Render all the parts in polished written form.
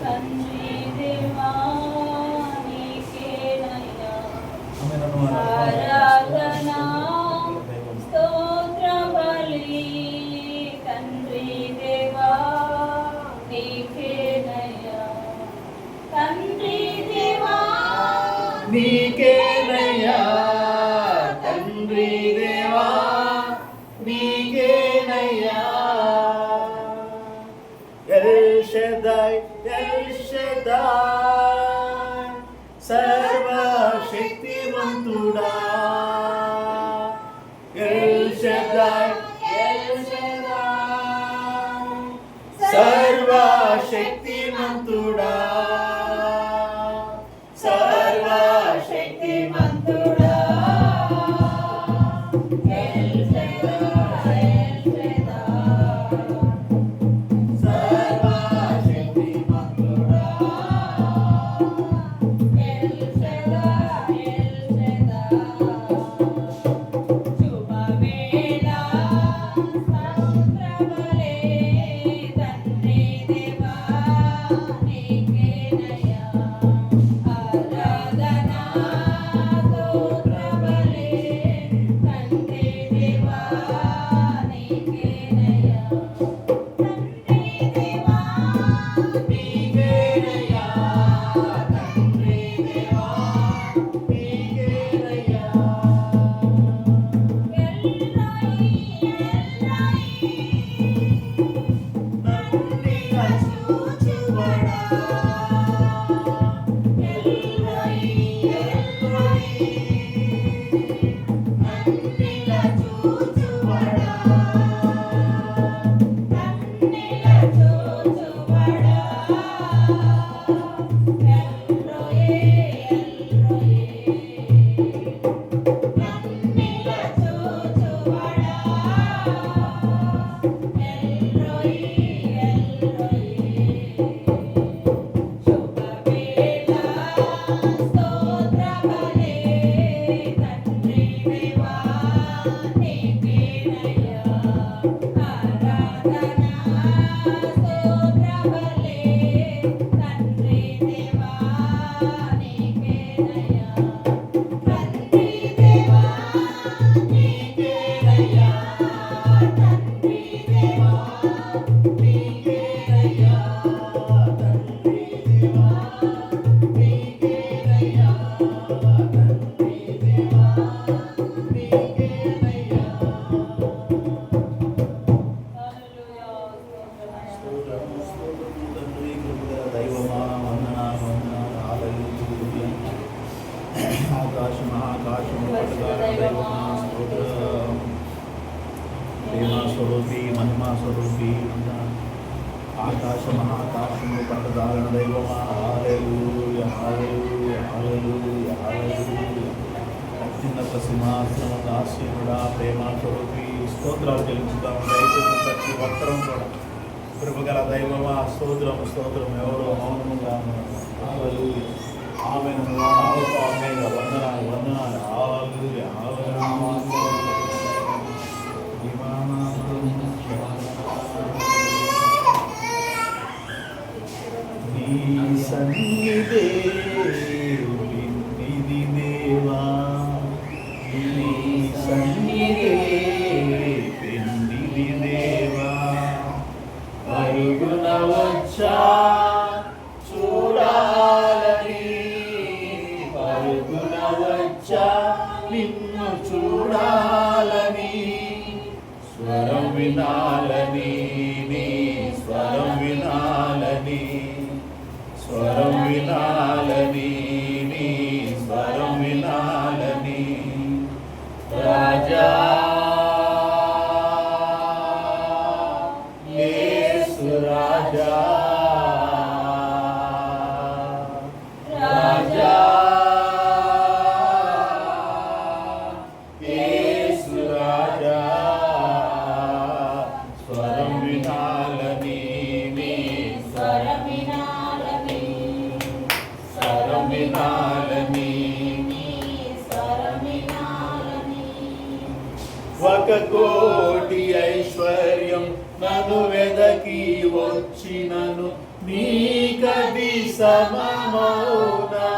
తండ్రి దేవా నీకేనయ్యా ఆరాధన స్తోత్ర బలి తండ్రి దేవా నీకేనయ్యా తండ్రి దేవా నీకేనయ్యా తండ్రి దేవా నీకేనయ్యా ఎల్ షదాయ్ సర్వశక్తివంతుడా ఎల్ షదాయ్ సర్వశక్తివంతుడా సర్వశక్తివంతుడా ప్రేమస్వరూపి మహిమా స్వరూపి ఆకాశ మహాకాశము పట్టదారణ దైవమా హల్లెలూయా హల్లెలూయా హల్లెలూయా హల్లెలూయా అత్యున్నత సింహాసన దాస్యుడా ప్రేమా స్వరూపి స్తోత్రాలు చెల్లించుతాము దయచేసి ప్రతి ఒక్కరం కూడా కృపగల దైవమా స్తోత్రం స్తోత్రం ఎవరో మౌనముగా హల్లెలూయా ఆమేన్ వందనాలు వందనాలు హల్లెలూయా హల్లెలూయా సన్నిధే విన్నిది దేవా నీ సన్నిధే విన్నిది దేవా పరుగున వచ్చా చూడాలని పరుగున వచ్చా నిన్ను చూడాలని స్వరం వినాలని నీ స్వరం వినాలని స్వరం వినాలని నీ స్వరం వినాలని రాజా యేసు రాజా రాజా యేసు రాజా స్వరం వినాలని నీ స్వరం వినాలని స్వరం వినాలని నీ స్వరం వినాలని ఒక కోటి ఐశ్వర్యం నన్ను వెదకి వచ్చినను నీకది సమమౌనా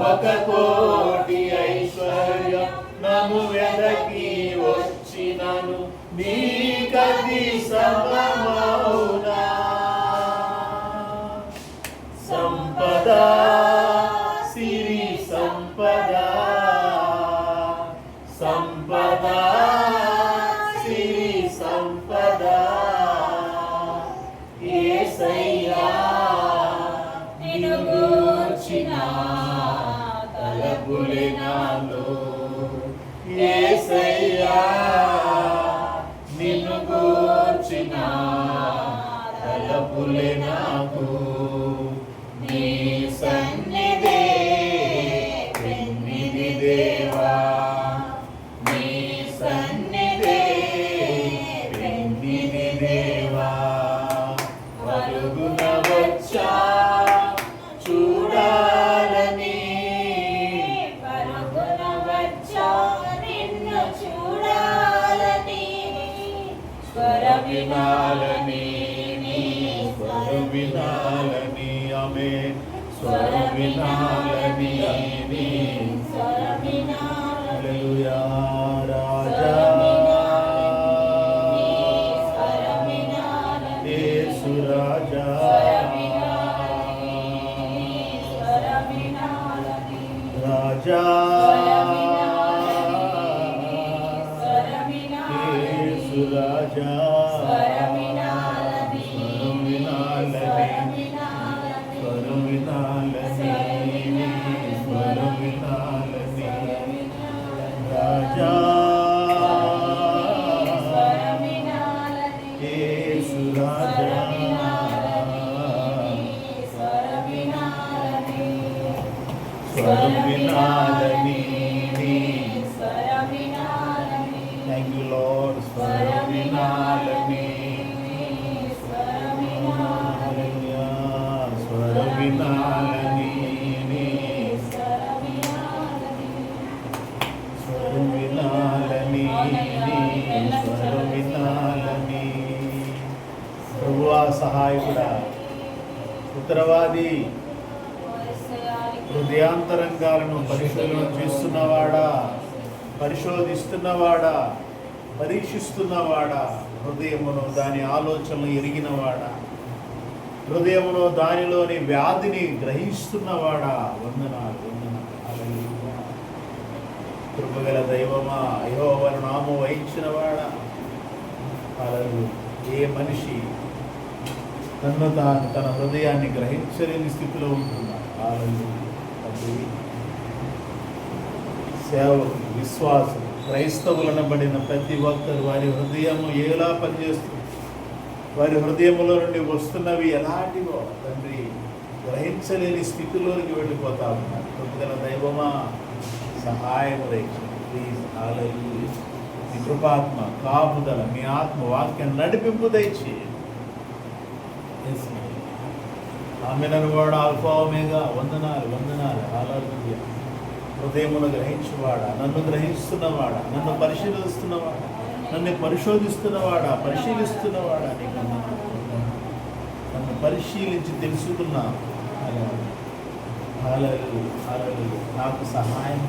ఒక కోటి ఐశ్వర్యం నన్ను వెదకి వచ్చినను నీకది సమమౌనా సంపద సిరి సంపద సంపద సిరి సంపద యేసయ్యా నిన్ను గూర్చిన తలపులే నాలో యేసయ్యా నిన్ను గూర్చిన తలపులే నాకు నీ సన్నిధే పెన్నిధి దేవా నీ సన్నిధే పెన్నిధి దేవా పరుగున వచ్చా చూడాలని పరుగున వచ్చా నిన్ను చూడాలని స్వర వినాలని నీ స్వరం వినాలని ఆమేన్ స్వరం వినాలని నీ స్వర వినాలని హల్లెలూయా రాజా స్వర వినాలని యేసు రాజా స్వర వినాలని రాజా స్వర వినాలని యేసు రాజా స్వర వినాలని స్వరం వినాలని స్వరం వినాలని స్వరం వినాలని రాజా స్వర వినాలని యేసు రాజా స్వర వినాలని స్వరం వినాలని స్వర వినాలని థ్యాంక్ యూ లార్డ్ స్వరం వినాలని స్వర వినాలని హల్లెలూయా స్వరం వినాలని స్వర వినాలని స్వరం వినాలని స్వరం వినాలని ప్రభువా సహాయకుడా ఉత్తరవాది హృదయాంతరంగాలను పరిశోధన చేస్తున్నవాడా పరిశోధిస్తున్నవాడా పరీక్షిస్తున్నవాడా హృదయమును దాని ఆలోచనలు ఎరిగినవాడా హృదయమును దానిలోని వ్యాధిని గ్రహిస్తున్నవాడా వందనాలు వందనాలు హల్లెలూయా కృపగల దైవమా యెహోవా నామము వహించినవాడా హల్లెలూయా ఏ మనిషి తను తాను తన హృదయాన్ని గ్రహించలేని స్థితిలో ఉంటున్నాడు హల్లెలూయా సేవకులు విశ్వాసులు క్రైస్తవులనబడిన ప్రతి ఒక్కరు వారి హృదయము ఎలా పనిచేస్తుంది వారి హృదయములో నుండి వస్తున్నవి ఎలాంటివో తండ్రి గ్రహించలేని స్థితిలోనికి వెళ్ళిపోతా ఉన్నారు కృపగల దైవమా సహాయం రేక్షణ ప్లీజ్ హల్లెలూయా మీ కృపాత్మ కాపుదల మీ ఆత్మ వాక్యం నడిపింపు దయచేయండి ఆమె నన్నువాడు ఆల్ఫా ఒమేగా వందనాలు వందనాలు హల్లెలూయా హృదయమును గ్రహించువాడా నన్ను గ్రహిస్తున్నవాడా నన్ను పరిశీలిస్తున్నవాడా నన్ను పరిశోధిస్తున్నవాడా పరిశీలిస్తున్నవాడా నీకు నన్ను పరిశీలించి తెలుసుకున్నా హల్లెలూయా నాకు సహాయం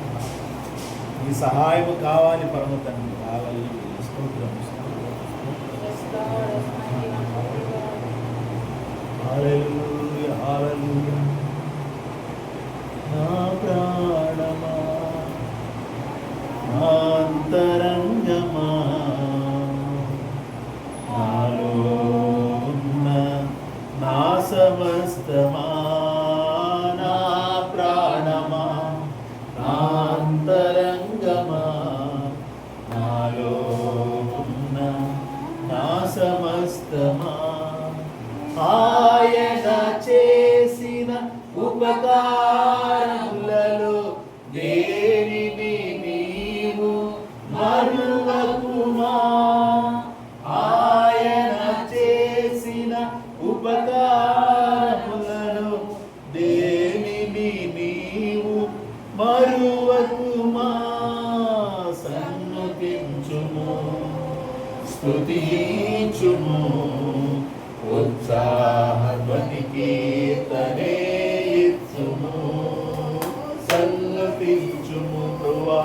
నీ సహాయం కావాలి పరమ తండ్రి హల్లెలూయా స్తోత్రం హల్లెలూయా హల్లెలూయా నా ప్రాణమా నా అంతరంగమా నాలో ఉన్న నా సమస్తమా నా ప్రాణమా నా అంతరంగమా నాలో ఉన్న నా సమస్తమా ఆయన చేసిన ఉపకారములలో దేనిని నీవు మరువకుమా ఆయన చేసిన ఉపకారములలో దేనిని నీవు మరువకుమా సన్నుతించుము స్తుతించుము కీర్తనే ఇచ్చుము సన్నతించుము ప్రభువా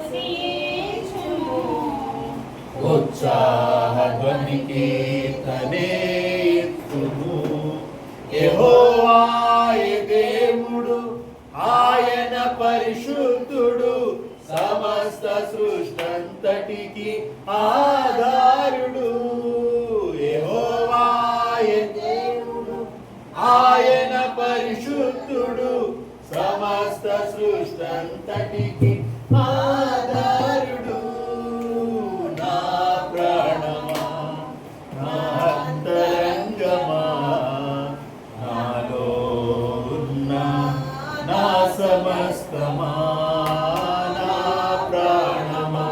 స్తుతించుము ఉత్సాహధ్వని కీర్తనే ఇచ్చుము యెహోవాయే దేవుడు ఆయన పరిశుద్ధుడు సమస్త సృష్టంతటికి ఆధారుడు యెహోవాయే దేవుడు ఆయన పరిశుద్ధుడు సమస్త సృష్టంతటికి ఆధారుడు నా ప్రాణమా నా అంతరంగమా నాలో ఉన్న నా సమస్తమా నా ప్రాణమా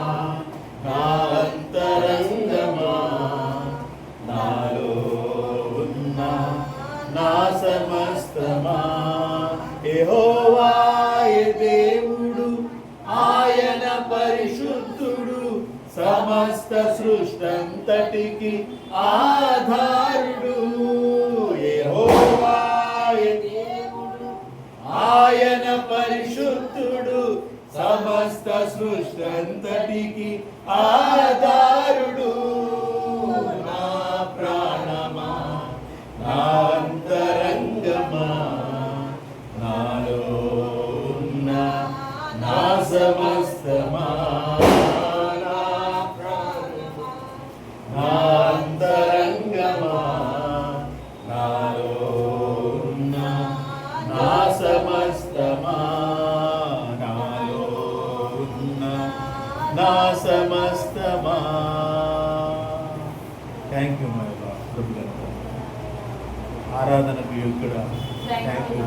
నా అంతరంగమా నాలో ఉన్న నా సమస్తమా యెహోవాయే దేవుడు ఆయన పరిశుద్ధుడు సమస్త సృష్టంతటికి ఆధారుడు యెహోవాయే దేవుడు ఆయన పరిశుద్ధుడు సమస్త సృష్టంతటికి ఆధారుడు నా ప్రాణమా నా అంతరంగమా నాలో ఉన్న నా సమస్తమా నా ప్రాణమా నా అంతరంగమా నాలో ఉన్న నా సమస్తమా నాలో ఉన్న నా సమస్తమా. Thank you my Lord. ఆరాధనకు యోగ్యుడా, థ్యాంక్ యూ.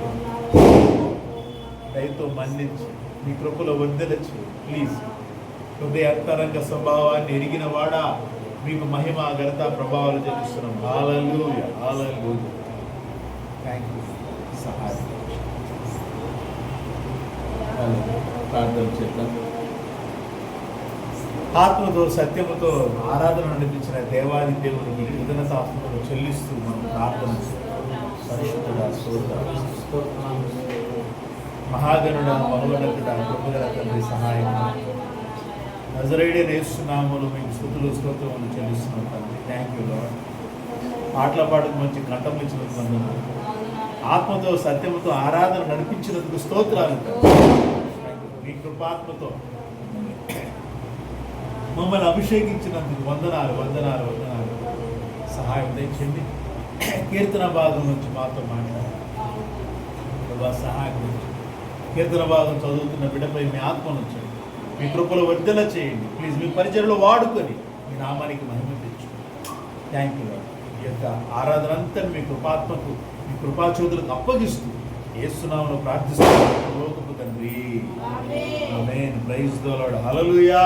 దయతో మన్నించి మీ కృపలో వర్ధలచ్చు ప్లీజ్. హృదయ అంతరంగ స్వభావాన్ని ఎరిగిన వాడా మీకు మహిమ ఘనత ప్రభావాలు చెల్లిస్తున్నాం. Hallelujah hallelujah. Thank you. సహాయం ప్రార్థన చేద్దాం. ఆత్మతో సత్యముతో ఆరాధన నడిపించిన దేవాది దేవునికి కృతజ్ఞతాస్తుతులు చెల్లిస్తూ మనం ప్రార్థన పరిశుద్ధుడా స్తోత్ర మహాగణుడ మహోన్నతుడ కృపగల తండ్రి సహాయం నజరేయుడైన యేసునామములో మీకు స్తుతులు స్తోత్రములు చెల్లిస్తున్నాం తండ్రి. Thank you lord. పాటల పాటకు మంచి కంఠం ఇచ్చినందుకు వందనాలు. ఆత్మతో సత్యముతో ఆరాధన నడిపించినందుకు స్తోత్రాలు. మీ కృపాత్మతో మమ్మల్ని అభిషేకించినందుకు వందనాలు వందనాలు వందనాలు. సహాయం తెచ్చింది. కీర్తన భాగం నుంచి మాతో మాట్లాడారు. సహాయం తెచ్చింది. కీర్తన భాగం చదువుతున్న బిడ్డపై మీ ఆత్మను ఉంచండి. మీ కృపలో వర్ధల చేయండి ప్లీజ్. మీ పరిచయలో వాడుకొని మీ నామానికి మహిమ తెచ్చుకోండి. Thank you lord. ఈ యొక్క ఆరాధన అంతా మీ కృపాత్మకు మీ కృపాచోదులకు అప్పగిస్తూ యేసునామములో ప్రార్థిస్తున్నాను లోకపు తండ్రి. Amen. Praise the Lord. Hallelujah.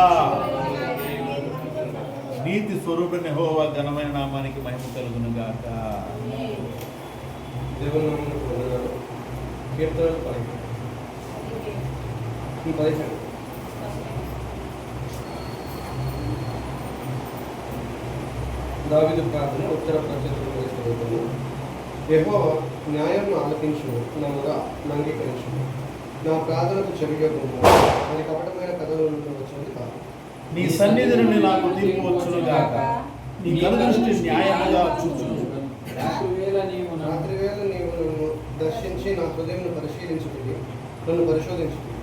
నీతి స్వరూపణ యెహోవా ఘనమైన నామానికి మహిమ కలుగును గాక. దేవుని నామమునకు వందనాలు. కీర్తనలు 15. దావీదు ప్రార్థన ఉత్తర ప్రత్యక్షము. యెహోవా న్యాయంను ఆలకించును, నా మొర అంగీకరించును. నా ప్రార్థనకు చెవియొగ్గుము. అది కపటమైన కథల నుండి వచ్చింది కాదు. నీ సన్నిధి నుండి నాకు తీర్పు వచ్చును గాక. నీ కనుదృష్టి న్యాయముగా చూచును. రాత్రివేళ నీవు నన్ను దర్శించి నా హృదయమును పరిశీలించుకుని నన్ను పరిశోధించుకుని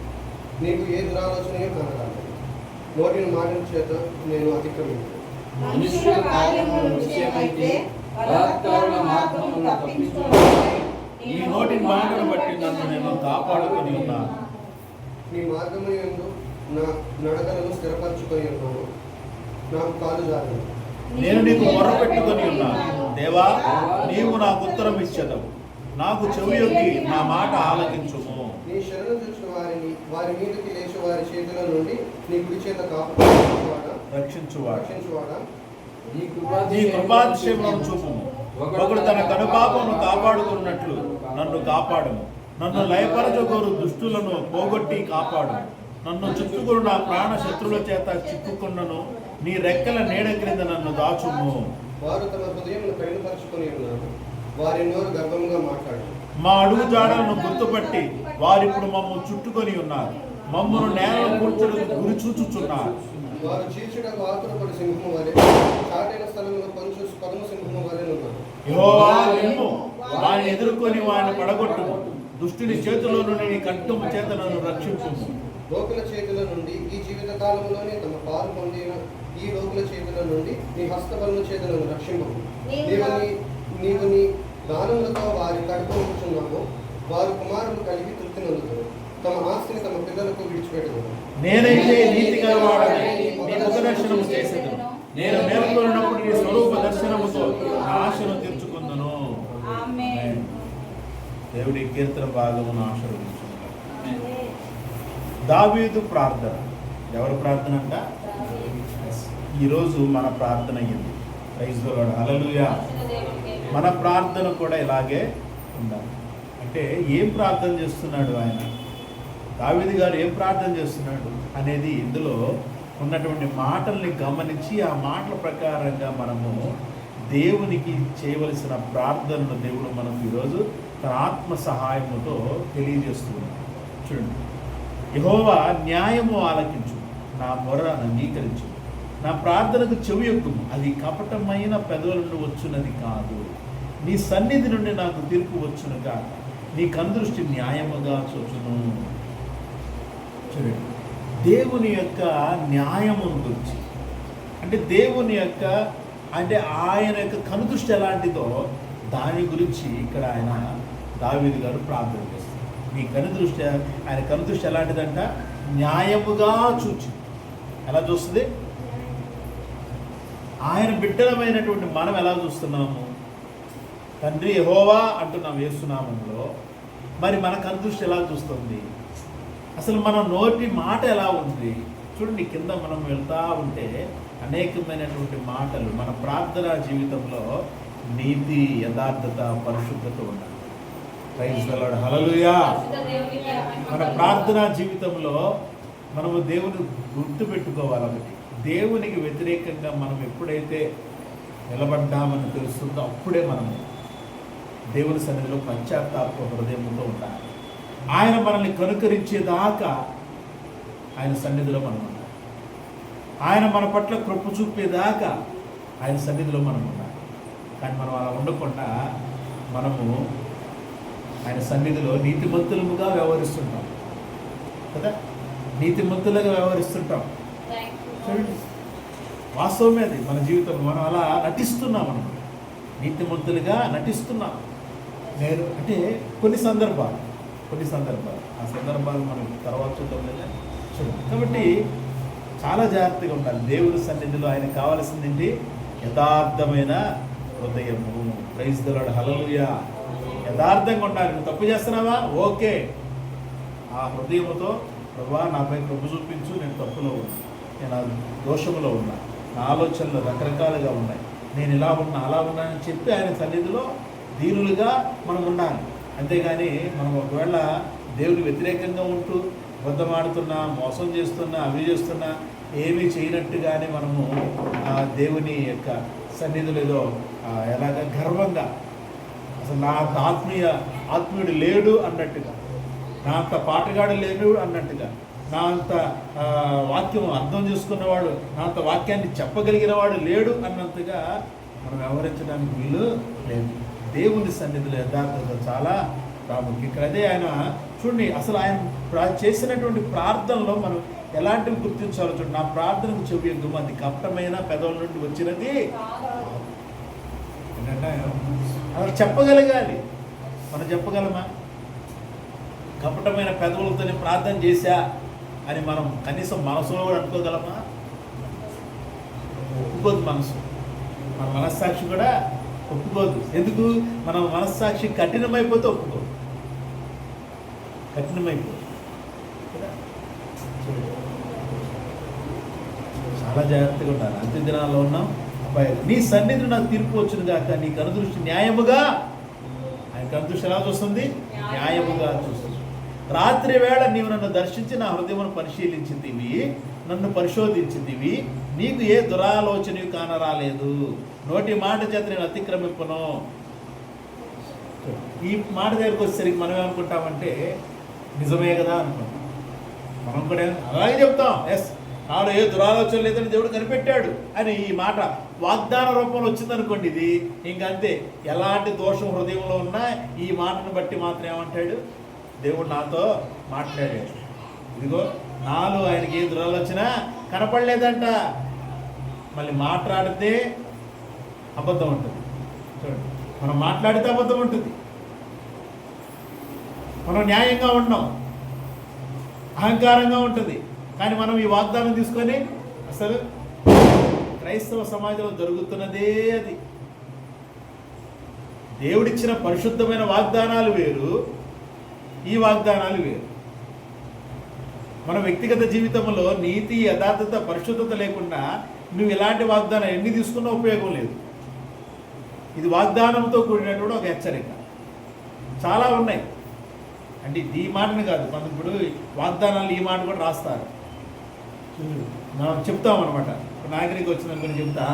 నీకు ఏ దురాలోచనయో కనరాదు. నోటిని మాటల చేత నేను అతిక్రమించు. మనుష్యుల కార్యములు నిశ్చయమైతే బలాత్కారుల మార్గమును తప్పించుకొనుటకై ఈ నోటి మాటను బట్టి నన్ను నేను కాపాడుకొని ఉన్నాను. నీ మార్గము యందు నా నడకలను స్థిరపరచుకొని ఉన్నాను. నాకు కాలు జారదు. నేను నీకు మొరపెట్టుకొని ఉన్నాను. దేవా, నీవు నాకు ఉత్తరం ఇచ్చెదవు. నాకు చెవియొగ్గి నా మాట ఆలకించుము. నీ శరణు చూసిన వారి మీదకి లేచి వారి చేతుల నుండి నీ కుడి చేత రక్షించువాడా. నీ కృపాతిశయములను చూపుము. ఒకడు తన కనుపాపమును కాపాడుకున్నట్లు నన్ను కాపాడుము. నన్ను లయపరచగోరు దుష్టులను పోగొట్టి కాపాడు. నన్ను చుట్టుకుని నా ప్రాణ శత్రువుల చేత చిక్కుకున్నను. నీ రెక్కల నీడ క్రింద నన్ను దాచుము. వారు తమ హృదయమును కఠినపరచుకొని ఉన్నారు. వారి నోరు గర్భంగా మాట్లాడు. మా అడుగు జాడలను గుర్తుపట్టి వారిప్పుడు మమ్మల్ని చుట్టుకొని ఉన్నారు. మమ్మను నేల కూర్చుడు గురి చూచుచున్నారు. వారు చీల్చుటకు ఆతురపడి సింహము వలె, చాటైన స్థలంలో పరమ సింహము వలె ఉన్నారు. యెహోవా నిన్ను వారిని ఎదుర్కొని వారిని పడగొట్టుము. దుష్టుని చేతిలో నుండి నీ ఖడ్గము చేత నన్ను రక్షించుము. లోకుల చేతుల నుండి ఈ జీవిత కాలంలోనే తమ పాలు పొందిన ఈ లోకుల చేతుల నుండి నీ హస్తబలము చేత నన్ను రక్షింపము. నీవు నీ దానములతో వారి కడుపు ఉంచున్నాము. వారు కుమారులు కలిగి తృప్తి నొందుతారు. తమ ఆస్తిని తమ పిల్లలకు విడిచిపెట్టదు. నేనైతే నీతి గలవాడని నీ ముఖ దర్శనము చేసేదను. నేను మేల్కొన్నప్పుడు నీ స్వరూప దర్శనముతో నా ఆశను తీర్చుకుందును. దేవుడి కీర్తన భాగమును ఆశీర్వదించుకున్నాడు. దావీదు ప్రార్థన. ఎవరి ప్రార్థన అంట? ఈరోజు మన ప్రార్థన అయ్యింది. Praise the Lord. హల్లెలూయా. మన ప్రార్థన కూడా ఇలాగే ఉండాలి. అంటే ఏం ప్రార్థన చేస్తున్నాడు ఆయన, దావీదు గారు ఏం ప్రార్థన చేస్తున్నాడు అనేది ఇందులో ఉన్నటువంటి మాటల్ని గమనించి ఆ మాటల ప్రకారంగా మనము దేవునికి చేయవలసిన ప్రార్థనను దేవుడు మనకు ఈరోజు తన ఆత్మ సహాయముతో తెలియజేస్తున్నాడు. చూడండి, యెహోవా న్యాయము ఆలకించు, నా మొర అంగీకరించు, నా ప్రార్థనకు చెవియొక్కుము, అది కపటమైన పెదవుల నుండి వచ్చున్నది కాదు. నీ సన్నిధి నుండి నాకు తీర్పు వచ్చును కాక, నీ కందృష్టి న్యాయముగా చూచును. చూడండి, దేవుని యొక్క న్యాయమును గురించి, అంటే దేవుని యొక్క అంటే ఆయన యొక్క కనుదృష్టి ఎలాంటిదో దాని గురించి ఇక్కడ ఆయన దావీదు గారు ప్రార్థన చేస్తారు. నీ కనుదృష్టి, ఆయన కనుదృష్టి ఎలాంటిదంట? న్యాయముగా చూచి. ఎలా చూస్తుంది? ఆయన బిడ్డలమైనటువంటి మనం ఎలా చూస్తున్నాము? తండ్రి యెహోవా అంటున్నాం యేసునామంలో. మరి మన కనుదృష్టి ఎలా చూస్తుంది? అసలు మన నోటి మాట ఎలా ఉంది? చూడండి, కింద మనం వెళ్తూ ఉంటే అనేకమైనటువంటి మాటలు. మన ప్రార్థనా జీవితంలో నీతి, యథార్థత, పరిశుద్ధత ఉండాలి. Praise the Lord. హల్లెలూయా. మన ప్రార్థనా జీవితంలో మనము దేవుని గుర్తుపెట్టుకోవాలి. ఒకటి, దేవునికి వ్యతిరేకంగా మనం ఎప్పుడైతే నిలబడ్డామని తెలుస్తుందో అప్పుడే మనము దేవుని సన్నిధిలో పశ్చాత్తాప హృదయంతో ఉండాలి. ఆయన మనల్ని కనుకరించేదాకా ఆయన సన్నిధిలో మనం ఉండాలి. ఆయన మన పట్ల కృప చూపేదాకా ఆయన సన్నిధిలో మనం ఉండాలి. కానీ మనం అలా ఉండకుండా మనము ఆయన సన్నిధిలో నీతిమంతులుగా వ్యవహరిస్తుంటాం కదా, నీతిమంతులుగా వ్యవహరిస్తుంటాం. చూడండి, వాస్తవమే అది మన జీవితంలో. మనం అలా నటిస్తున్నాం, మనం నీతిమంతులుగా నటిస్తున్నాం. నేను అంటే కొన్ని సందర్భాలు ఆ సందర్భాలు మనం తర్వాత చూద్దాం లేదా. చూడండి, కాబట్టి చాలా జాగ్రత్తగా ఉండాలి దేవుని సన్నిధిలో. ఆయనకు కావాల్సింది ఏంటి? యథార్థమైన హృదయము. Praise the Lord. హల్లెలూయా. యథార్థంగా ఉండాలి. నువ్వు తప్పు చేస్తున్నావా? ఓకే, ఆ హృదయముతో ప్రభువా నాపై కృప చూపించు, నేను తప్పులో ఉన్నా, నేను ఆ దోషములో ఉన్నా, నా ఆలోచనలు రకరకాలుగా ఉన్నాయి, నేను ఇలా ఉన్నా అలా ఉన్నానని చెప్పి ఆయన సన్నిధిలో దీనులుగా మనం ఉండాలి. అంతేగాని మనం ఒకవేళ దేవుని వ్యతిరేకంగా ఉంటూ అబద్ధమాడుతున్నా, మోసం చేస్తున్నా, అవి చేస్తున్నా, ఏమీ చేయనట్టుగానే మనము దేవుని యొక్క సన్నిధిలో ఏదో ఎలాగ గర్వంగా, అసలు నా ఆత్మీయుడు లేడు అన్నట్టుగా, నా అంత పాటగాడు లేడు అన్నట్టుగా, నా అంత వాక్యం అర్థం చేసుకున్నవాడు, నా అంత వాక్యాన్ని చెప్పగలిగిన వాడు లేడు అన్నంతగా మనం వ్యవహరించడానికి వీలు లేదు. దేవుని సన్నిధిలో యథార్థత చాలా ప్రాముఖ్యం. ఇక్కడ అదే ఆయన చూడండి, అసలు ఆయన చేసినటువంటి ప్రార్థనలో మనం ఎలాంటివి గుర్తించాలో చూడండి. నా ప్రార్థనకు చెవియొగ్గుము, అది కపటమైన పెదవుల నుండి వచ్చినది ఏంటంటే అలా చెప్పగలగాలి. మనం చెప్పగలమా? కపటమైన పెదవులతోనే ప్రార్థన చేశా అని మనం కనీసం మనసులో కూడా అనుకోగలమా? ఒప్పుకోదు మనసు, మన మనస్సాక్షి కూడా ఒప్పుకోదు. ఎందుకు? మన మనస్సాక్షి కఠినమైపోతే ఒప్పుకోదు, కఠినమైపోదు. చాలా జాగ్రత్తగా ఉండాలి. అంత్య దినాల్లో ఉన్నాం. నీ సన్నిధి నాకు తీర్పు వచ్చును గాక, నీ కనుదృష్టి న్యాయముగా. ఆయన కనుదృష్టి ఎలా చూస్తుంది? న్యాయముగా చూస్తుంది. రాత్రి వేళ నీవు నన్ను దర్శించి నా హృదయమును పరిశీలించిందివి, నన్ను పరిశోధించిందివి, నీకు ఏ దురాలోచన కానరాలేదు. నోటి మాట చేత నేను అతిక్రమింపను. ఈ మాట దగ్గరికి వచ్చేసరికి మనం ఏమనుకుంటామంటే నిజమే కదా అనుకుంటాం. మనం కూడా అలాగే చెప్తాం, ఎస్ నాలో ఏ దురాలోచన లేదని దేవుడు కనిపెట్టాడు అని. ఈ మాట వాగ్దాన రూపంలో వచ్చిందనుకోండి, ఇది ఇంకంతే. ఎలాంటి దోషం హృదయంలో ఉన్నా ఈ మాటను బట్టి మాత్రం ఏమంటాడు, దేవుడు నాతో మాట్లాడాడు. ఇదిగో నాలో ఆయనకి ఏ దురాలోచన కనపడలేదంట. మళ్ళీ మాట్లాడితే అబద్ధం ఉంటుంది. చూడండి, మనం మాట్లాడితే అబద్ధం ఉంటుంది. మనం న్యాయంగా ఉన్నాం, అహంకారంగా ఉంటుంది. కానీ మనం ఈ వాగ్దానం తీసుకొని అసలు క్రైస్తవ సమాజంలో జరుగుతున్నదే అది. దేవుడిచ్చిన పరిశుద్ధమైన వాగ్దానాలు వేరు, ఈ వాగ్దానాలు వేరు. మన వ్యక్తిగత జీవితంలో నీతి, యథార్థత, పరిశుద్ధత లేకుండా నువ్వు ఇలాంటి వాగ్దానం ఎన్ని తీసుకున్నా ఉపయోగం లేదు. ఇది వాగ్దానంతో కూడినటువంటి ఒక హెచ్చరిక. చాలా ఉన్నాయి. అంటే ఈ మాటని కాదు, మనం ఇప్పుడు వాగ్దానాలు ఈ మాట కూడా రాస్తారు. మనం చెప్తాం అనమాట. నాగరికి వచ్చిందనుకుని చెప్తా,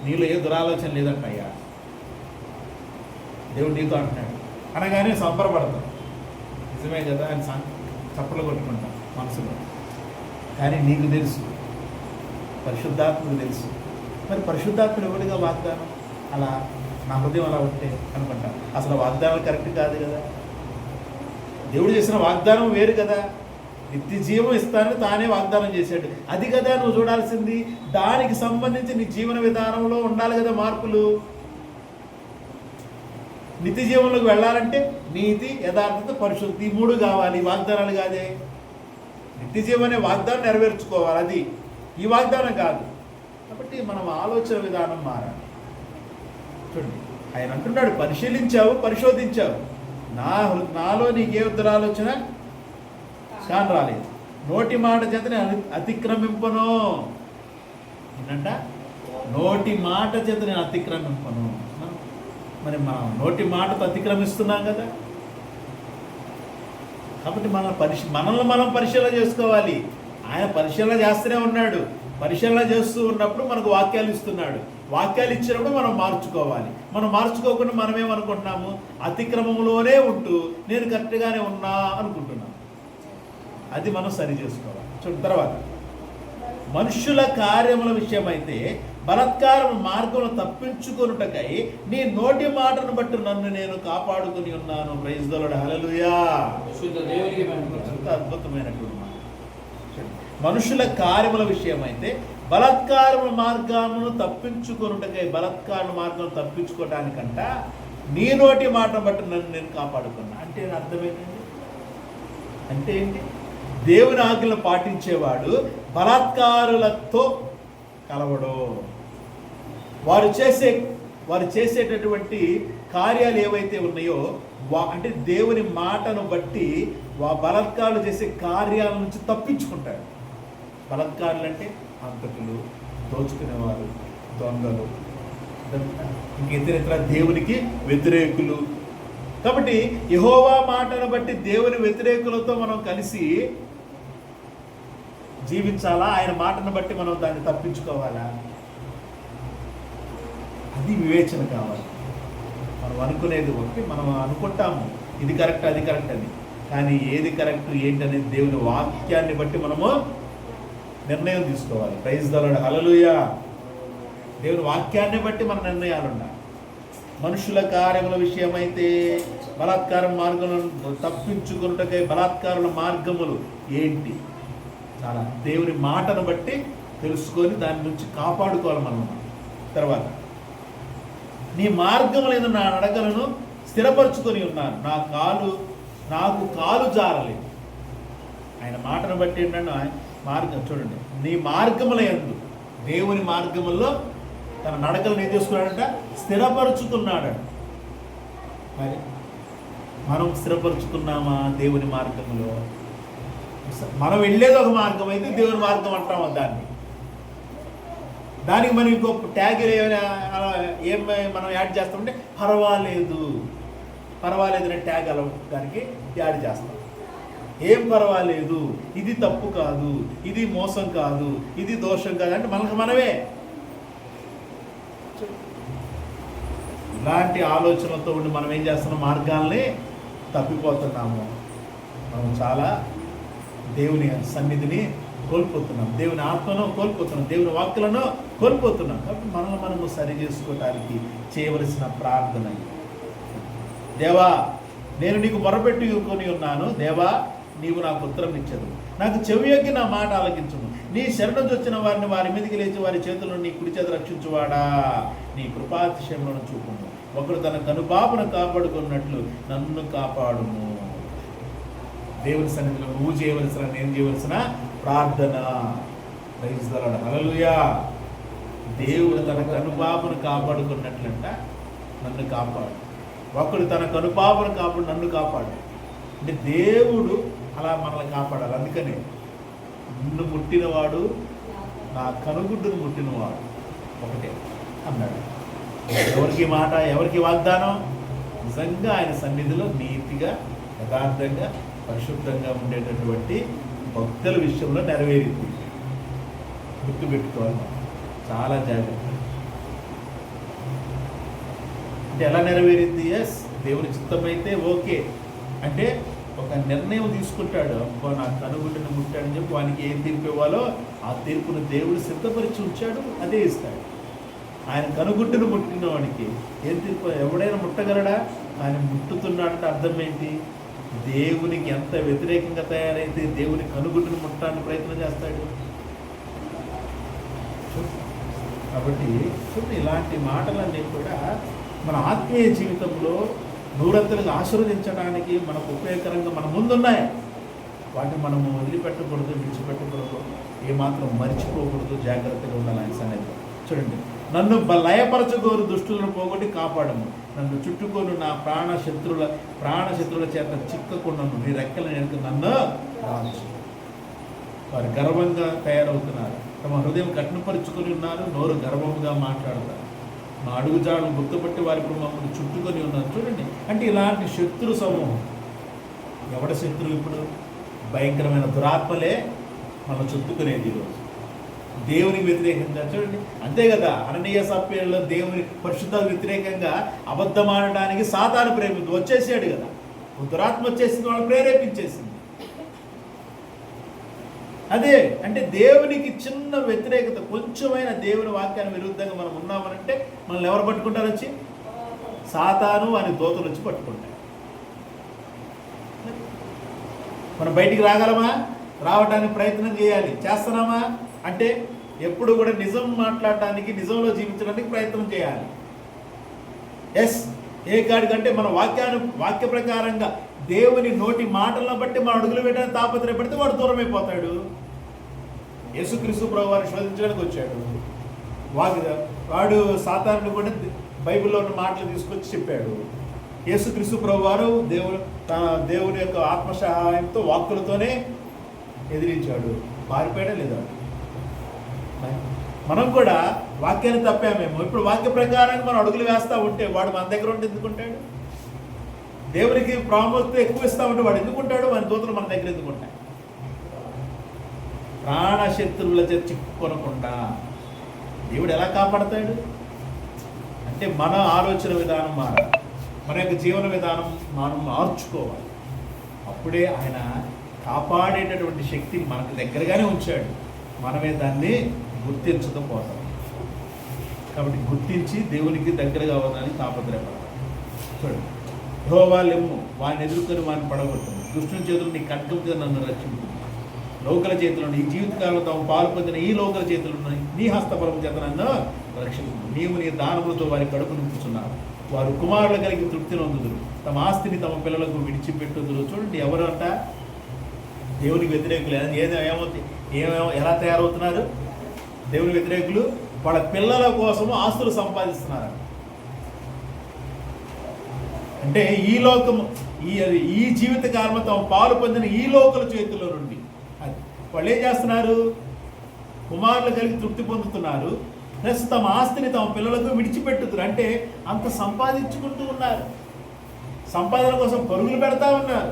నీలో ఏ దురాలోచన లేదంట అయ్యా, దేవుడు నీతో అంటున్నాడు అనగానే సంబరపడతాం. నిజమే కదా అని చప్పలు కొట్టుకుంటాం మనసులో. కానీ నీకు తెలుసు, పరిశుద్ధాత్మకు తెలుసు. మరి పరిశుద్ధాత్ముడు ఎవరిగా వాగ్దానం అలా నా హృదయం అలా ఉంటే అనుకుంటాం. అసలు వాగ్దానాలు కరెక్ట్ కాదు కదా. దేవుడు చేసిన వాగ్దానం వేరు కదా. నిత్య జీవం ఇస్తానని తానే వాగ్దానం చేశాడు. అది కదా నువ్వు చూడాల్సింది. దానికి సంబంధించి నీ జీవన విధానంలో ఉండాలి కదా మార్పులు. నిత్య జీవంలోకి వెళ్ళాలంటే నీతి, యథార్థత, పరిశుద్ధి 3 కావాలి. వాగ్దానాలు కాదే. నిత్య జీవం అనే వాగ్దానం నెరవేర్చుకోవాలి, అది ఈ వాగ్దానం కాదు. కాబట్టి మనం ఆలోచన విధానం మారాలి. చూడండి, ఆయన అంటున్నాడు, పరిశీలించావు, పరిశోధించావు, నాలో నీకే దురాలోచన కాని రాలేదు, నోటి మాట చేతని అతిక్రమింపను. ఏంటంట, నోటి మాట చేత నేను అతిక్రమింపను. మరి మనం నోటి మాటతో అతిక్రమిస్తున్నాం కదా. కాబట్టి మనల్ని మనం పరిశీలన చేసుకోవాలి. ఆయన పరిశీలన చేస్తూనే ఉన్నాడు. పరిశీలన చేస్తూ ఉన్నప్పుడు మనకు వాక్యాలు ఇస్తున్నాడు. వాక్యాలు ఇచ్చినప్పుడు మనం మార్చుకోవాలి. మనం మార్చుకోకుండా మనం ఏమనుకుంటున్నాము, అతిక్రమంలోనే ఉంటూ నేను కరెక్ట్గానే ఉన్నా అనుకుంటున్నాను. అది మనం సరి చేసుకోవాలి. చూడండి, తర్వాత మనుష్యుల కార్యముల విషయమైతే బలత్కారం మార్గంలో తప్పించుకొనుటకై నీ నోటి మాటను బట్టి నన్ను నేను కాపాడుకుని ఉన్నాను. ప్రైజ్ ది లార్డ్, హల్లెలూయా. ఎంత అద్భుతమైనటువంటి మాట. మనుషుల కార్యముల విషయమైతే బలత్కారముల మార్గమును తప్పించుకొనుటకై, బలత్కార మార్గం తప్పించుకోవడానికంట నీ నోటి మాటను బట్టి నన్ను నేను కాపాడుకున్నా. అంటే అర్థమేంటండి? అంటే ఏంటి? దేవుని ఆజ్ఞలు పాటించేవాడు బలాత్కారులతో కలవడు. వారు చేసేటటువంటి కార్యాలు ఏవైతే ఉన్నాయో అంటే దేవుని మాటను బట్టి బలాత్కారులు చేసే కార్యాల నుంచి తప్పించుకుంటాడు. బలాత్కారులు అంటే హంతకులు, దోచుకునేవారు, దొంగలు, ఇతర దేవునికి వ్యతిరేకులు. కాబట్టి యెహోవా మాటను బట్టి దేవుని వ్యతిరేకులతో మనం కలిసి జీవించాలా? ఆయన మాటను బట్టి మనం దాన్ని తప్పించుకోవాలా? అది వివేచన కావాలి. మనం అనుకునేది ఒకటి, మనం అనుకుంటాము ఇది కరెక్ట్, అది కరెక్ట్ అని. కానీ ఏది కరెక్ట్ ఏంటనేది దేవుని వాక్యాన్ని బట్టి మనము నిర్ణయం తీసుకోవాలి. ప్రైజ్ ది లార్డ్, హల్లెలూయా. దేవుని వాక్యాన్ని బట్టి మన నిర్ణయాలు ఉండాలి. మనుషుల కార్యముల విషయమైతే బలాత్కారం మార్గములను తప్పించుకున్నటకై బలాత్కారుల మార్గములు ఏంటి? చాలా దేవుని మాటను బట్టి తెలుసుకొని దాని నుంచి కాపాడుకోవాలి మనం. తర్వాత నీ మార్గములను నా నడకలను స్థిరపరచుకొని ఉన్నాను, నాకు కాలు జారలేదు. ఆయన మాటను బట్టి ఏంటంటే మార్గం చూడండి, నీ మార్గముల యందు, దేవుని మార్గముల్లో తన నడకలను ఏం చేసుకున్నాడంట? స్థిరపరుచుకున్నాడు. మరి మనం స్థిరపరుచుకున్నామా దేవుని మార్గంలో? మనం వెళ్ళేది ఒక మార్గం అయితే దేవుని మార్గం అంటాం. దానికి మనం ఇంకో ట్యాగ్ ఏం మనం యాడ్ చేస్తామంటే పర్వాలేదు అనే ట్యాగ్ అలా దానికి యాడ్ చేస్తాం. ఏం పర్వాలేదు, ఇది తప్పు కాదు, ఇది మోసం కాదు, ఇది దోషం కాదు అంటే మనకు మనమే. ఇలాంటి ఆలోచనలతో ఉండి మనం ఏం చేస్తున్నాం? మార్గాల్ని తప్పిపోతున్నాము. మనం చాలా దేవుని సన్నిధిని కోల్పోతున్నాం, దేవుని ఆత్మను కోల్పోతున్నాం, దేవుని వాక్కులను కోల్పోతున్నాం. కాబట్టి మనము సరి చేసుకోవడానికి చేయవలసిన ప్రార్థన, దేవా నేను నీకు మొరపెట్టుకొని ఉన్నాను, దేవా నీవు నాకు ఉత్తరం ఇచ్చదు, నాకు చెవియొగ్గి నా మాట ఆలకించుము, నీ శరణు వచ్చిన వారిని వారి మీదకి లేచి వారి చేతులను నీ కుడి చేత రక్షించువాడా, నీ కృపాతిశయములను చూపుము, ఒకడు తన కనుపాపను కాపాడుకున్నట్లు నన్ను కాపాడుము. దేవుని సన్నిధిలో నువ్వు చేయవలసిన, నేను చేయవలసిన ప్రార్థన. ప్రైజ్ ది లార్డ్, హల్లెలూయా. దేవుడు తన కనుపాపను కాపాడుకున్నట్లంట నన్ను కాపాడు, ఒకడు తన కనుపాపను కాపాడు నన్ను కాపాడు. అంటే దేవుడు అలా మనల్ని కాపాడాలి. అందుకని నిన్ను ముట్టినవాడు నా కనుగుడ్డును ముట్టినవాడు ఒకటే అన్నాడు. ఎవరికి మాట, ఎవరికి వాగ్దానం? నిజంగా ఆయన సన్నిధిలో నీతిగా, యథార్థంగా, పరిశుద్ధంగా ఉండేటటువంటి భక్తుల విషయంలో నెరవేరింది. గుర్తుపెట్టుకోవాలి, చాలా జాగ్రత్త. అంటే ఎలా నెరవేరింది? ఎస్, దేవుని చిత్తమైతే ఓకే. అంటే ఒక నిర్ణయం తీసుకుంటాడు, అబ్బో నా కనుగుడ్డును ముట్టాడని చెప్పి వానికి ఏం తీర్పు ఇవ్వాలో ఆ తీర్పును దేవుడు సిద్ధపరిచి ఉంచాడు, అదే ఇస్తాడు. ఆయన కనుగుడ్డును ముట్టిన వాడికి ఏం తీర్పు? ఎవడైనా ముట్టగలడా? ఆయన ముట్టుతున్నాడంటే అర్థం ఏంటి? దేవునికి ఎంత వ్యతిరేకంగా తయారైతే దేవుని కనుగుడ్డును ముట్టడానికి ప్రయత్నం చేస్తాడు. కాబట్టి ఇలాంటి మాటలన్నీ కూడా మన ఆత్మీయ జీవితంలో నూరంతలుగా ఆశీర్వదించడానికి మనకు ఉపయోగకరంగా మన ముందున్నాయి. వాటిని మనము వదిలిపెట్టకూడదు, విడిచిపెట్టకూడదు, ఏమాత్రం మర్చిపోకూడదు, జాగ్రత్తగా ఉండాలి ఆయన సన్నిధిలో. చూడండి, నన్ను లయపరచగోరు దుష్టులను పోగొట్టి కాపాడము, నన్ను చుట్టుకోను నా ప్రాణశత్రుల చేత చిక్కకుండాను, నీ రెక్కల వెనుక నన్ను రాచు. వారు గర్వంగా తయారవుతున్నారు, తమ హృదయం కఠినపరుచుకొని ఉన్నారు, నోరు గర్వంగా మాట్లాడతారు, మా అడుగుజాడను గుర్తుపట్టి వారి ఇప్పుడు మమ్మల్ని చుట్టుకొని ఉన్నారు. చూడండి, అంటే ఇలాంటి శత్రు సమూహం. ఎవడ శత్రువు? ఇప్పుడు భయంకరమైన దురాత్మలే మనం చుట్టుకునేది ఈరోజు దేవునికి వ్యతిరేకంగా. చూడండి, అంతే కదా, అననీయ సభ్యుల్లో దేవుని పరిశుద్ధ వ్యతిరేకంగా అబద్ధం ఆడడానికి సాతాను ప్రేమించి వచ్చేసాడు కదా. దురాత్మ వచ్చేసింది, వాళ్ళు ప్రేరేపించేసింది. అదే అంటే దేవునికి చిన్న వ్యతిరేకత, కొంచెమైన దేవుని వాక్యాన్ని విరుద్ధంగా మనం ఉన్నామనంటే మనల్ని ఎవరు పట్టుకుంటారు? వచ్చి సాతాను అని దోతలు వచ్చి పట్టుకుంటారు. మనం బయటికి రాగలమా? రావడానికి ప్రయత్నం చేయాలి. చేస్తున్నామా? అంటే ఎప్పుడు కూడా నిజం మాట్లాడటానికి, నిజంలో జీవించడానికి ప్రయత్నం చేయాలి. ఎస్, ఏ కాడికంటే మన వాక్య ప్రకారంగా దేవుని నోటి మాటలను బట్టి మన అడుగులు పెట్టడానికి తాపత్రయపడితే వాడు దూరం అయిపోతాడు. యేసుక్రీస్తు ప్రభువు వారిని శోధించడానికి వచ్చాడు. వాడు సాతానుని కూడా బైబిల్లో ఉన్న మాటలు తీసుకొచ్చి చెప్పాడు. యేసుక్రీస్తు ప్రభువు వారు దేవుని యొక్క ఆత్మ సహాయంతో వాక్కులతోనే ఎదిరించాడు. పారిపోయాడా లేదా? మనం కూడా వాక్యాన్ని తప్పామేమో. ఇప్పుడు వాక్య ప్రకారంగా మనం అడుగులు వేస్తూ ఉంటే వాడు మన దగ్గర ఉంటే ఎందుకుంటాడు? దేవునికి ప్రాముఖ్యత ఎక్కువ ఇస్తా ఉంటే వాడు ఎందుకుంటాడు? వాని దూతలు మన దగ్గర ఎందుకుంటాయి? ప్రాణశత్రువుల చేత చిక్కుకొనకుండా దేవుడు ఎలా కాపాడతాడు? అంటే మన ఆలోచన విధానం మారాలి, మన యొక్క జీవన విధానం మనం మార్చుకోవాలి. అప్పుడే ఆయన కాపాడేటటువంటి శక్తి మనకు దగ్గరగానే ఉంచాడు. మనమే దాన్ని గుర్తించకపోతాం. కాబట్టి గుర్తించి దేవునికి దగ్గరగా అవ్వడానికి తాపత్రయపడాలి. చూడండి, యెహోవా లెమ్ము, వాడిని ఎదుర్కొని వాడిని పడగొట్టము, దుష్టుని చేతులు నీ ఖడ్గం చేత నన్ను రక్షించు, లోకల చేతులు ఈ జీవితకాలంలో తాము పాలు పొందిన ఈ లోకల చేతులు నీ హస్తబలం చేత నన్ను రక్షించు. నీవు నీ దానములతో వారి కడుపు నింపుతున్నారు, వారు కుమారులు కలిగి తృప్తి నొందుదురు, తమ ఆస్తిని తమ పిల్లలకు విడిచిపెట్టుదురు. చూడండి, ఎవరు అంట? దేవునికి వ్యతిరేకులు. ఎలా తయారవుతున్నారు? దేవుని వ్యతిరేకులు వాళ్ళ పిల్లల కోసము ఆస్తులు సంపాదిస్తున్నారు. అంటే ఈ లోకము, ఈ జీవిత కాలంలో తమ పాలు పొందిన ఈ లోకల చేతుల్లో నుండి అది వాళ్ళు ఏం చేస్తున్నారు? కుమారులు కలిగి తృప్తి పొందుతున్నారు, ప్లస్ తమ ఆస్తిని తమ పిల్లలకు విడిచిపెట్టుతున్నారు. అంటే అంత సంపాదించుకుంటూ ఉన్నారు, సంపాదన కోసం పరుగులు పెడతా ఉన్నారు.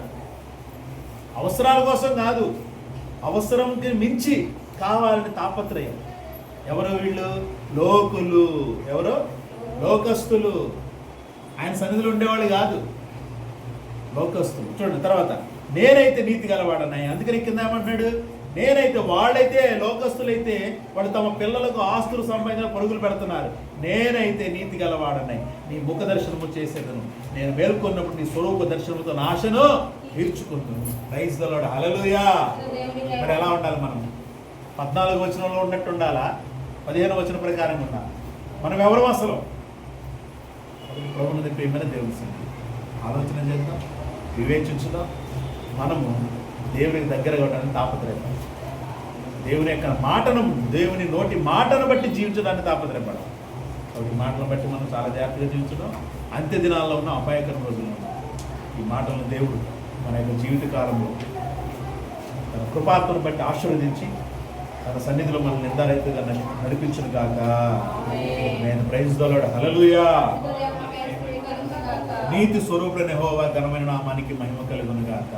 అవసరాల కోసం కాదు, అవసరంకి మించి కావాలని తాపత్రయం. ఎవరు వీళ్ళు? లోకులు. ఎవరు? లోకస్తులు. ఆయన సన్నిధిలో ఉండేవాళ్ళు కాదు, లోకస్తులు. చూడండి తర్వాత, నేనైతే నీతి గలవాడన్నాయి. అందుకని కింద ఏమంటున్నాడు, నేనైతే, వాళ్ళైతే లోకస్తులైతే వాళ్ళు తమ పిల్లలకు ఆస్తులు సంబంధించిన పరుగులు పెడుతున్నారు. నేనైతే నీతి గలవాడన్నాయి, నీ ముఖ దర్శనము చేసేదను, నేను మేల్కొన్నప్పుడు నీ స్వరూప దర్శనముతో నాశను తీర్చుకుంటున్నాను. ప్రైజ్ ది లార్డ్, హల్లెలూయా. మరి ఎలా ఉండాలి మనం? 14 వచనంలో ఉన్నట్టు ఉండాలా? 15 వచనం ప్రకారంగా ఉండాలి? మనం ఎవరు అసలు? ప్రభువుని ప్రేమైన దేవుని సన్నిధి ఆలోచన చేద్దాం, వివేచించుదాం. మనము దేవునికి దగ్గరగా ఉండడానికి తాపత్రయపడాలి. దేవుని యొక్క మాటను, దేవుని నోటి మాటను బట్టి జీవించడానికి తాపత్రయపడాలి. కాబట్టి మాటలను బట్టి మనం చాలా జాగ్రత్తగా జీవించడం. అంత్య దినాల్లో ఉన్న అపాయకరం రోజుల్లో ఈ మాటలను దేవుడు మన యొక్క జీవిత కాలంలో తన కృపాత్మను బట్టి ఆశీర్వదించి తన సన్నిధిలో మన నిర్ధారితగా నడిపించును గాక. నేను ప్రైజ్ ది లార్డ్, హల్లెలూయా. నీతి స్వరూపుడైన యెహోవా ఘనమైన నామానికి మహిమ కలుగును గాక.